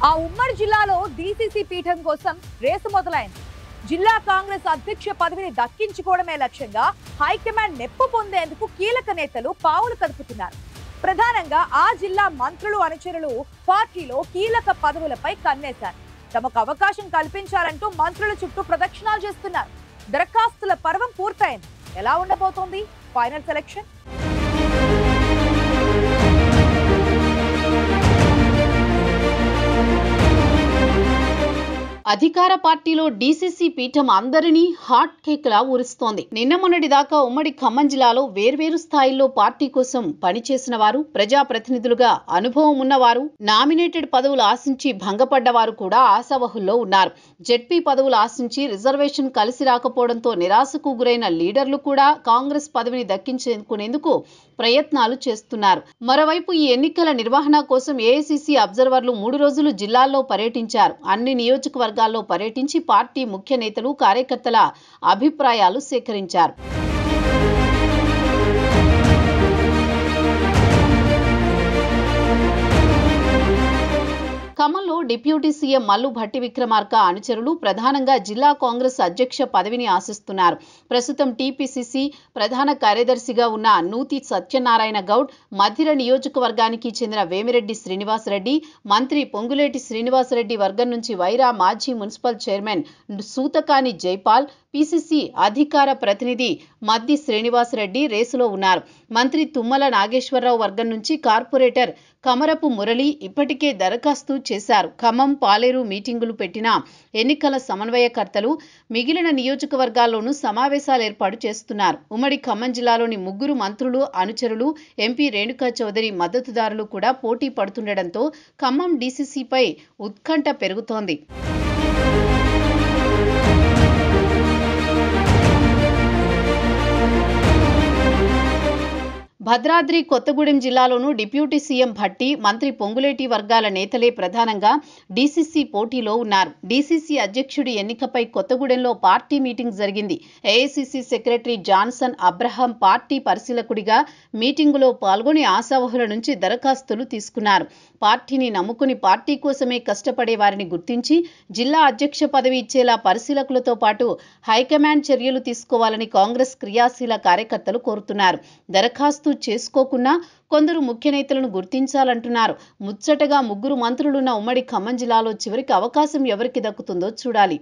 ఆ ఉమ్మడి జిల్లాలో డీసీసీ పీఠం కోసం రేసు మొదలైంది. జిల్లా కాంగ్రెస్ అధ్యక్ష పదవిని దక్కించుకోవడమే లక్ష్యంగా హైకమాండ్ నెప్పు పొందేందుకు కీలక నేతలు పావులు కదుపుతున్నారు. ప్రధానంగా ఆ జిల్లా మంత్రులు అనుచరులు పార్టీలో కీలక పదవులపై కన్నేశారు. తమకు అవకాశం కల్పించాలంటూ మంత్రుల చుట్టూ ప్రదక్షిణాలు చేస్తున్నారు. దరఖాస్తుల పర్వం పూర్తయింది. ఎలా ఉండబోతోంది ఫైనల్ సెలక్షన్? అధికార పార్టీలో డీసీసీ పీఠం అందరినీ హాట్ కేక్ లా ఊరిస్తోంది. నిన్న మొన్నటి దాకా ఉమ్మడి ఖమ్మం జిల్లాలో వేర్వేరు స్థాయిల్లో పార్టీ కోసం పనిచేసిన వారు, ప్రజాప్రతినిధులుగా అనుభవం ఉన్నవారు, నామినేటెడ్ పదవులు ఆశించి భంగపడ్డవారు కూడా ఆశావహుల్లో ఉన్నారు. జెడ్పీ పదవులు ఆశించి రిజర్వేషన్ కలిసి రాకపోవడంతో నిరాశకు గురైన లీడర్లు కూడా కాంగ్రెస్ పదవిని దక్కించుకునేందుకు ప్రయత్నాలు చేస్తున్నారు. మరోవైపు ఈ ఎన్నికల నిర్వహణ కోసం ఏఐసీసీ అబ్జర్వర్లు 3 రోజులు జిల్లాల్లో పర్యటించారు. అన్ని నియోజకవర్గాల్లో పర్యటించి పార్టీ ముఖ్య నేతలు, కార్యకర్తల అభిప్రాయాలు సేకరించారు. ఖమ్మంలో డిప్యూటీ సీఎం మల్లు భట్టి విక్రమార్క అనుచరులు ప్రధానంగా జిల్లా కాంగ్రెస్ అధ్యక్ష పదవిని ఆశిస్తున్నారు. ప్రస్తుతం టీపీసీసీ ప్రధాన కార్యదర్శిగా ఉన్న నూతి సత్యనారాయణ గౌడ్, మధిర నియోజకవర్గానికి చెందిన వేమిరెడ్డి శ్రీనివాసరెడ్డి, మంత్రి పొంగులేటి శ్రీనివాసరెడ్డి వర్గం నుంచి వైరా మాజీ municipal chairman Suthakani Jaipal, PCC అధికార ప్రతినిధి మద్ది శ్రీనివాసరెడ్డి రేసులో ఉన్నారు. మంత్రి తుమ్మల నాగేశ్వరరావు వర్గం నుంచి కార్పొరేటర్ కమరపు మురళి ఇప్పటికే దరఖాస్తు చేశారు. ఖమ్మం, పాలేరు మీటింగులు పెట్టిన ఎన్నికల సమన్వయకర్తలు మిగిలిన నియోజకవర్గాల్లోనూ సమావేశాలు ఏర్పాటు చేస్తున్నారు. ఉమ్మడి ఖమ్మం జిల్లాలోని 3 మంత్రులు అనుచరులు, ఎంపీ రేణుకా చౌదరి మద్దతుదారులు కూడా పోటీ పడుతుండటంతో ఖమ్మం డీసీసీపై ఉత్కంఠ పెరుగుతోంది. భద్రాద్రి కొత్తగూడెం జిల్లాలోనూ డిప్యూటీ సీఎం భట్టి, మంత్రి పొంగులేటి వర్గాల నేతలే ప్రధానంగా డీసీసీ పోటీలో ఉన్నారు. డీసీసీ అధ్యక్షుడి ఎన్నికపై కొత్తగూడెంలో పార్టీ మీటింగ్ జరిగింది. AICC secretary Johnson Abraham party పరిశీలకుడిగా మీటింగులో పాల్గొని ఆశావహుల నుంచి దరఖాస్తులు తీసుకున్నారు. పార్టీని నమ్ముకుని పార్టీ కోసమే కష్టపడే వారిని గుర్తించి జిల్లా అధ్యక్ష పదవి ఇచ్చేలా పరిశీలకులతో పాటు హైకమాండ్ చర్యలు తీసుకోవాలని కాంగ్రెస్ క్రియాశీల కార్యకర్తలు కోరుతున్నారు. దరఖాస్తు చేసుకోకున్నా కొందరు ముఖ్య నేతలను గుర్తించాలంటున్నారు. ముచ్చటగా 3 మంత్రులున్న ఉమ్మడి ఖమ్మం జిల్లాలో చివరికి అవకాశం ఎవరికి దక్కుతుందో చూడాలి.